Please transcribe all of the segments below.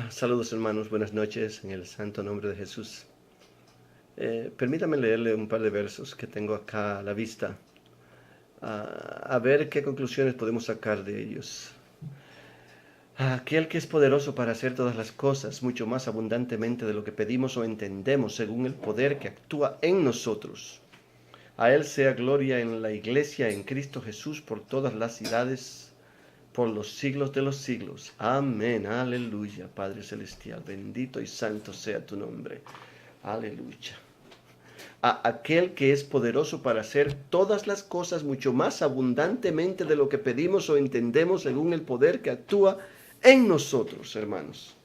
Saludos hermanos, buenas noches en el santo nombre de Jesús. Permítame leerle un par de versos que tengo acá a la vista, a ver qué conclusiones podemos sacar de ellos. Aquel que es poderoso para hacer todas las cosas, mucho más abundantemente de lo que pedimos o entendemos, según el poder que actúa en nosotros. A Él sea gloria en la Iglesia, en Cristo Jesús, por todas las edades, por los siglos de los siglos. Amén, aleluya, Padre Celestial, bendito y santo sea tu nombre. Aleluya. A aquel que es poderoso para hacer todas las cosas mucho más abundantemente de lo que pedimos o entendemos, según el poder que actúa en nosotros, hermanos.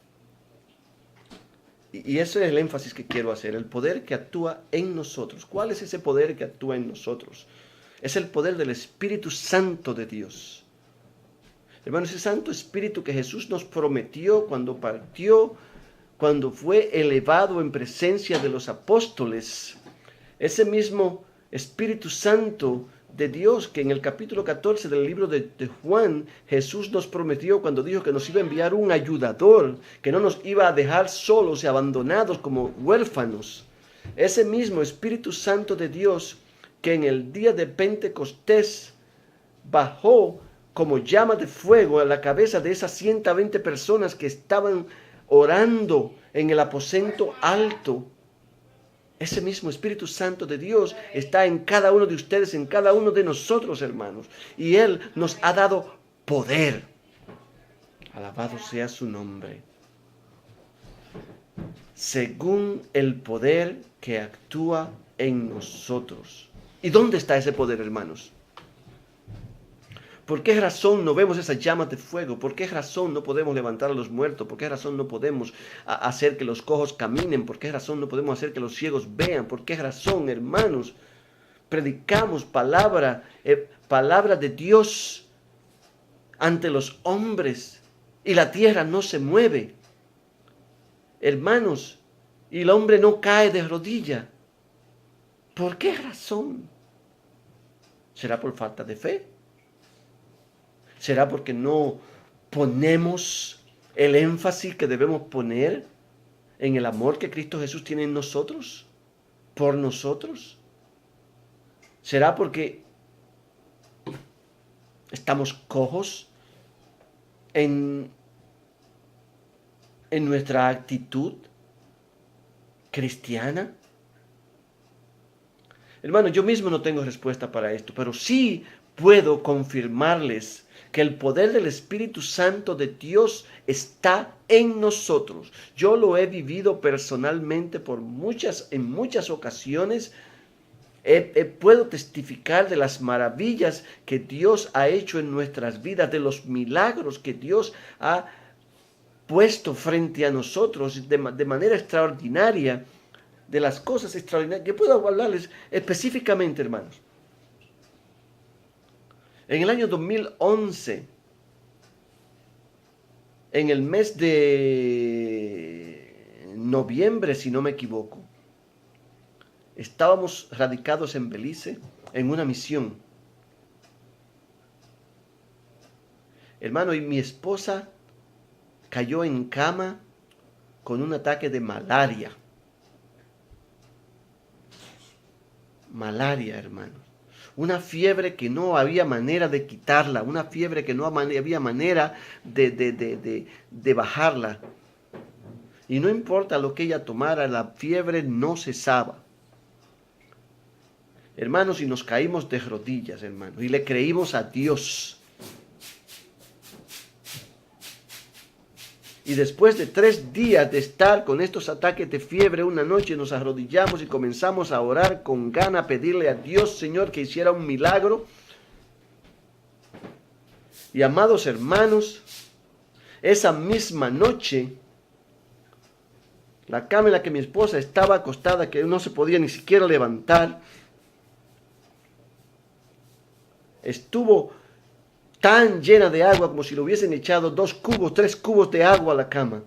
Y ese es el énfasis que quiero hacer, el poder que actúa en nosotros. ¿Cuál es ese poder que actúa en nosotros? Es el poder del Espíritu Santo de Dios. Hermanos, ese Santo Espíritu que Jesús nos prometió cuando partió, cuando fue elevado en presencia de los apóstoles, ese mismo Espíritu Santo de Dios que en el capítulo 14 del libro de Juan, Jesús nos prometió cuando dijo que nos iba a enviar un ayudador, que no nos iba a dejar solos y abandonados como huérfanos. Ese mismo Espíritu Santo de Dios que en el día de Pentecostés bajó como llama de fuego a la cabeza de esas 120 personas que estaban orando en el aposento alto. Ese mismo Espíritu Santo de Dios está en cada uno de ustedes, en cada uno de nosotros, hermanos. Y Él nos ha dado poder. Alabado sea su nombre. Según el poder que actúa en nosotros. ¿Y dónde está ese poder, hermanos? ¿Por qué razón no vemos esas llamas de fuego? ¿Por qué razón no podemos levantar a los muertos? ¿Por qué razón no podemos hacer que los cojos caminen? ¿Por qué razón no podemos hacer que los ciegos vean? ¿Por qué razón, hermanos, predicamos palabra de Dios ante los hombres y la tierra no se mueve? Hermanos, y el hombre no cae de rodilla. ¿Por qué razón? ¿Será por falta de fe? ¿Será porque no ponemos el énfasis que debemos poner en el amor que Cristo Jesús tiene en nosotros, por nosotros? ¿Será porque estamos cojos en nuestra actitud cristiana? Hermano, yo mismo no tengo respuesta para esto, pero sí puedo confirmarles que el poder del Espíritu Santo de Dios está en nosotros. Yo lo he vivido personalmente en muchas ocasiones. Puedo testificar de las maravillas que Dios ha hecho en nuestras vidas, de los milagros que Dios ha puesto frente a nosotros de manera extraordinaria, de las cosas extraordinarias. Yo puedo hablarles específicamente, hermanos. En el año 2011, en el mes de noviembre, si no me equivoco, estábamos radicados en Belice en una misión. Hermano, y mi esposa cayó en cama con un ataque de malaria. Malaria, hermanos. Una fiebre que no había manera de quitarla, una fiebre que no había manera de bajarla. Y no importa lo que ella tomara, la fiebre no cesaba. Hermanos, y nos caímos de rodillas, hermanos, y le creímos a Dios. Y después de 3 días de estar con estos ataques de fiebre, una noche nos arrodillamos y comenzamos a orar con gana, a pedirle a Dios, Señor, que hiciera un milagro. Y amados hermanos, esa misma noche, la cama en la que mi esposa estaba acostada, que no se podía ni siquiera levantar, estuvo tan llena de agua como si le hubiesen echado 2 cubos, 3 cubos de agua a la cama.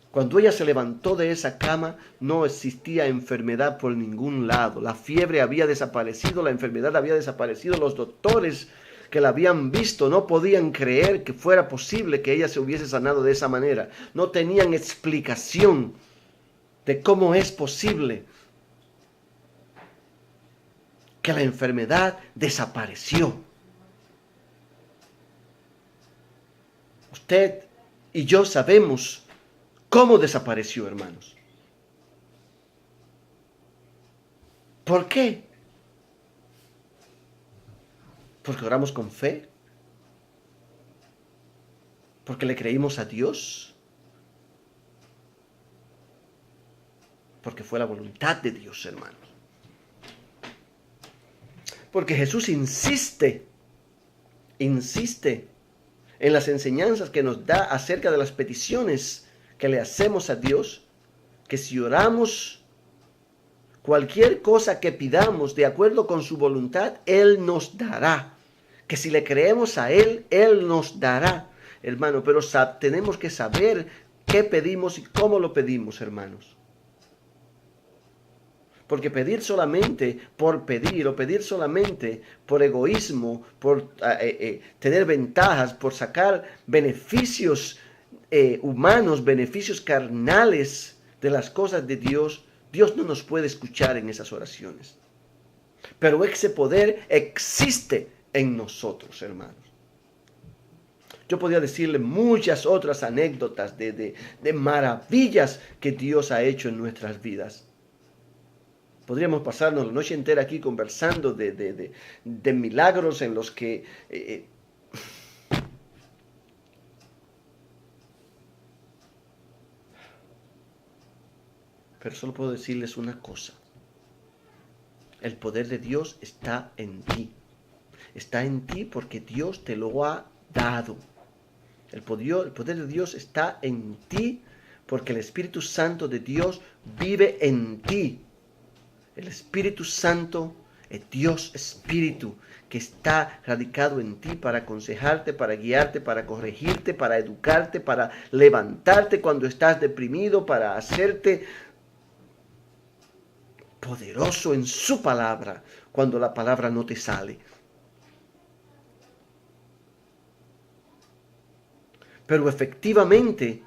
Cuando ella se levantó de esa cama, no existía enfermedad por ningún lado. La fiebre había desaparecido, la enfermedad había desaparecido. Los doctores que la habían visto no podían creer que fuera posible que ella se hubiese sanado de esa manera. No tenían explicación de cómo es posible que la enfermedad desapareció. Usted y yo sabemos cómo desapareció, hermanos. ¿Por qué? Porque oramos con fe. Porque le creímos a Dios. Porque fue la voluntad de Dios, hermanos. Porque Jesús insiste en las enseñanzas que nos da acerca de las peticiones que le hacemos a Dios, que si oramos cualquier cosa que pidamos de acuerdo con su voluntad, Él nos dará. Que si le creemos a Él, Él nos dará, hermano. Pero tenemos que saber qué pedimos y cómo lo pedimos, hermanos. Porque pedir solamente por pedir o pedir solamente por egoísmo, por tener ventajas, por sacar beneficios humanos, beneficios carnales de las cosas de Dios, Dios no nos puede escuchar en esas oraciones. Pero ese poder existe en nosotros, hermanos. Yo podría decirle muchas otras anécdotas de maravillas que Dios ha hecho en nuestras vidas. Podríamos pasarnos la noche entera aquí conversando de milagros en los que pero solo puedo decirles una cosa. El poder de Dios está en ti. Está en ti porque Dios te lo ha dado. El poder de Dios está en ti porque el Espíritu Santo de Dios vive en ti. El Espíritu Santo es Dios Espíritu que está radicado en ti para aconsejarte, para guiarte, para corregirte, para educarte, para levantarte cuando estás deprimido, para hacerte poderoso en su palabra cuando la palabra no te sale. Pero efectivamente,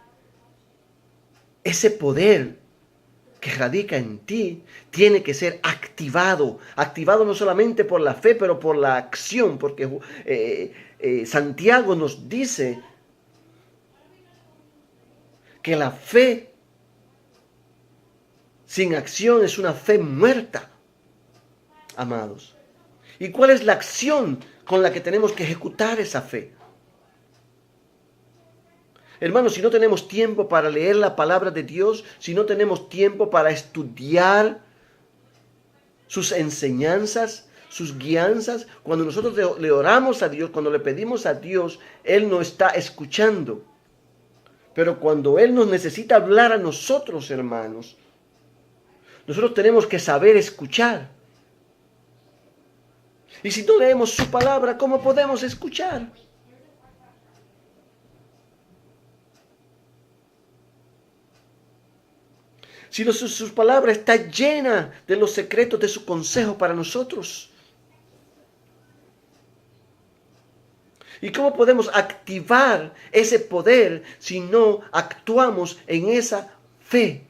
ese poder que radica en ti tiene que ser activado no solamente por la fe, pero por la acción, porque Santiago nos dice que la fe sin acción es una fe muerta, amados. ¿Y cuál es la acción con la que tenemos que ejecutar esa fe? Hermanos, si no tenemos tiempo para leer la palabra de Dios, si no tenemos tiempo para estudiar sus enseñanzas, sus guianzas, cuando nosotros le oramos a Dios, cuando le pedimos a Dios, Él no está escuchando. Pero cuando Él nos necesita hablar a nosotros, hermanos, nosotros tenemos que saber escuchar. Y si no leemos su palabra, ¿cómo podemos escuchar? Si su palabra está llena de los secretos de su consejo para nosotros. ¿Y cómo podemos activar ese poder si no actuamos en esa fe?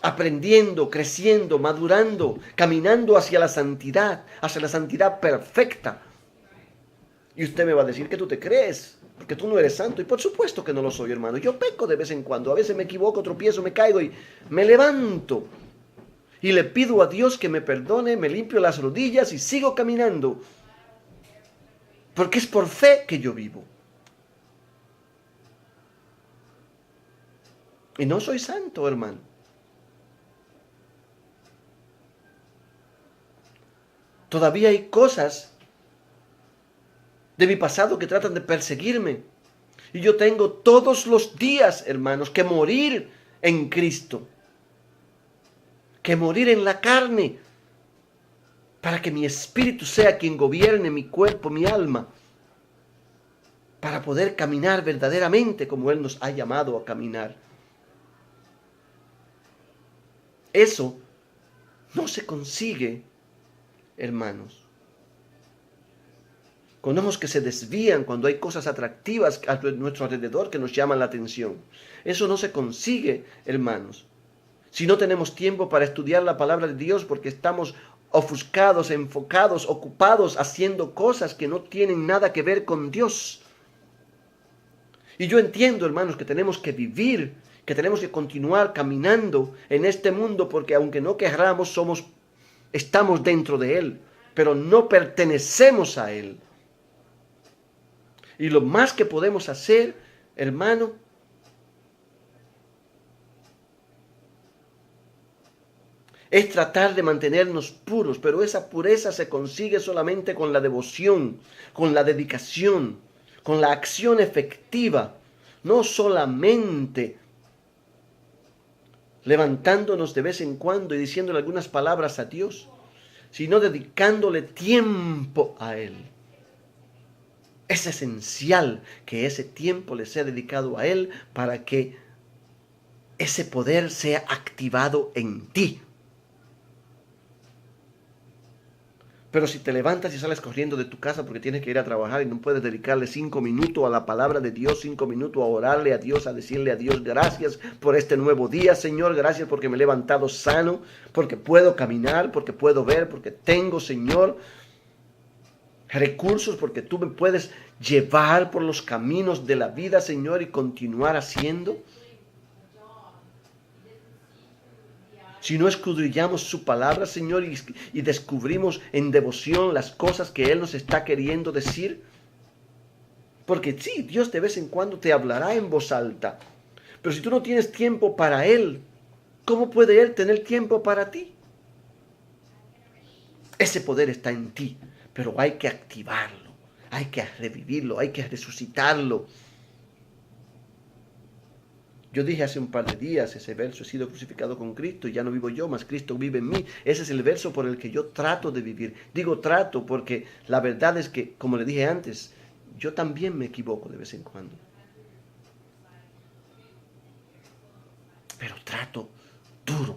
Aprendiendo, creciendo, madurando, caminando hacia la santidad perfecta. Y usted me va a decir que tú te crees, porque tú no eres santo. Y por supuesto que no lo soy, hermano. Yo peco de vez en cuando. A veces me equivoco, tropiezo, me caigo y me levanto. Y le pido a Dios que me perdone, me limpio las rodillas y sigo caminando. Porque es por fe que yo vivo. Y no soy santo, hermano. Todavía hay cosas de mi pasado que tratan de perseguirme. Y yo tengo todos los días, hermanos, que morir en Cristo. Que morir en la carne. Para que mi espíritu sea quien gobierne mi cuerpo, mi alma. Para poder caminar verdaderamente como Él nos ha llamado a caminar. Eso no se consigue, hermanos, Con ojos que se desvían cuando hay cosas atractivas a nuestro alrededor que nos llaman la atención. Eso no se consigue, hermanos, si no tenemos tiempo para estudiar la palabra de Dios porque estamos ofuscados, enfocados, ocupados, haciendo cosas que no tienen nada que ver con Dios. Y yo entiendo, hermanos, que tenemos que vivir, que tenemos que continuar caminando en este mundo porque aunque no querramos, estamos dentro de Él, pero no pertenecemos a Él. Y lo más que podemos hacer, hermano, es tratar de mantenernos puros, pero esa pureza se consigue solamente con la devoción, con la dedicación, con la acción efectiva, no solamente levantándonos de vez en cuando y diciéndole algunas palabras a Dios, sino dedicándole tiempo a Él. Es esencial que ese tiempo le sea dedicado a Él para que ese poder sea activado en ti. Pero si te levantas y sales corriendo de tu casa porque tienes que ir a trabajar y no puedes dedicarle 5 minutos a la palabra de Dios, 5 minutos a orarle a Dios, a decirle a Dios, gracias por este nuevo día, Señor, gracias porque me he levantado sano, porque puedo caminar, porque puedo ver, porque tengo, Señor, recursos, porque tú me puedes llevar por los caminos de la vida, Señor, y continuar haciendo. Si no escudriñamos su palabra, Señor, y descubrimos en devoción las cosas que Él nos está queriendo decir. Porque sí, Dios de vez en cuando te hablará en voz alta. Pero si tú no tienes tiempo para Él, ¿cómo puede Él tener tiempo para ti? Ese poder está en ti, pero hay que activarlo, hay que revivirlo, hay que resucitarlo. Yo dije hace un par de días ese verso, he sido crucificado con Cristo y ya no vivo yo, mas Cristo vive en mí. Ese es el verso por el que yo trato de vivir. Digo trato porque la verdad es que, como le dije antes, yo también me equivoco de vez en cuando. Pero trato duro.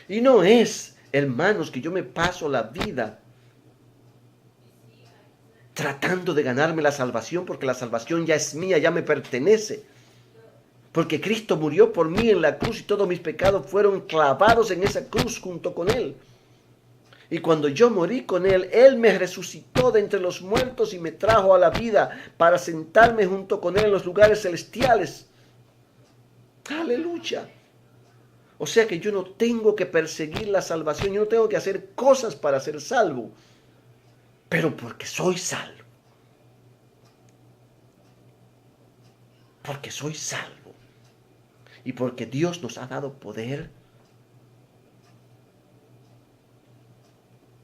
Y no es, hermanos, que yo me paso la vida tratando de ganarme la salvación, porque la salvación ya es mía, ya me pertenece. Porque Cristo murió por mí en la cruz y todos mis pecados fueron clavados en esa cruz junto con Él. Y cuando yo morí con Él, Él me resucitó de entre los muertos y me trajo a la vida para sentarme junto con Él en los lugares celestiales. Aleluya. O sea que yo no tengo que perseguir la salvación, yo no tengo que hacer cosas para ser salvo. Pero porque soy salvo. Porque soy salvo. Y porque Dios nos ha dado poder.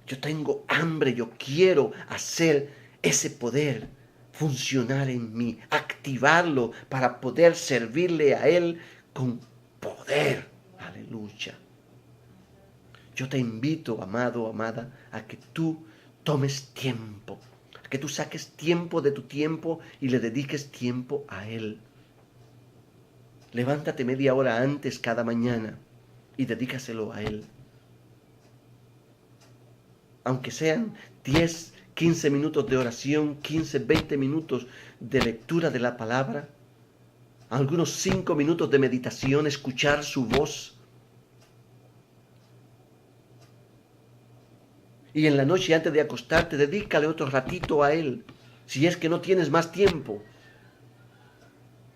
Yo tengo hambre, yo quiero hacer ese poder funcionar en mí, activarlo para poder servirle a Él con poder. Aleluya. Yo te invito, amado, amada, a que tú tomes tiempo, a que tú saques tiempo de tu tiempo y le dediques tiempo a Él. Levántate media hora antes cada mañana y dedícaselo a Él. Aunque sean 10, 15 minutos de oración, 15, 20 minutos de lectura de la palabra, algunos 5 minutos de meditación, escuchar su voz. Y en la noche antes de acostarte, dedícale otro ratito a Él, si es que no tienes más tiempo.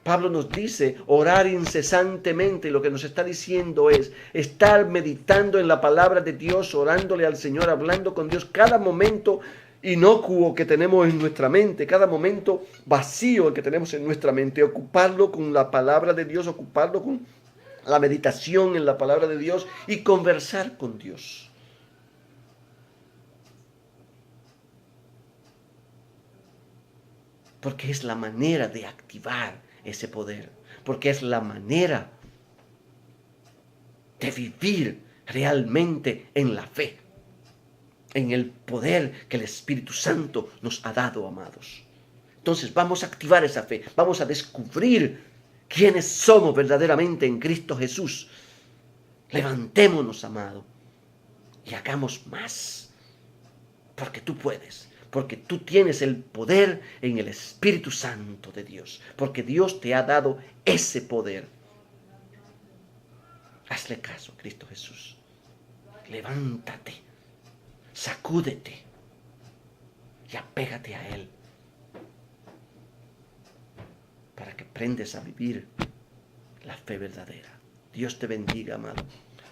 Pablo nos dice orar incesantemente, y lo que nos está diciendo es estar meditando en la palabra de Dios, orándole al Señor, hablando con Dios cada momento inocuo que tenemos en nuestra mente, cada momento vacío que tenemos en nuestra mente, ocuparlo con la palabra de Dios, ocuparlo con la meditación en la palabra de Dios y conversar con Dios. Porque es la manera de activar ese poder, porque es la manera de vivir realmente en la fe, en el poder que el Espíritu Santo nos ha dado, amados. Entonces vamos a activar esa fe, vamos a descubrir quiénes somos verdaderamente en Cristo Jesús. Levantémonos, amado, y hagamos más porque tú puedes, porque tú tienes el poder en el Espíritu Santo de Dios, porque Dios te ha dado ese poder. Hazle caso, Cristo Jesús. Levántate, sacúdete y apégate a Él para que aprendas a vivir la fe verdadera. Dios te bendiga, amado.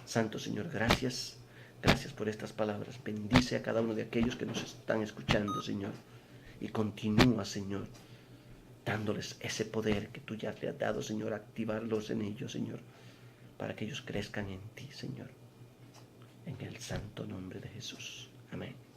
Santo Señor, gracias. Gracias por estas palabras. Bendice a cada uno de aquellos que nos están escuchando, Señor. Y continúa, Señor, dándoles ese poder que tú ya le has dado, Señor, activarlos en ellos, Señor, para que ellos crezcan en ti, Señor. En el santo nombre de Jesús. Amén.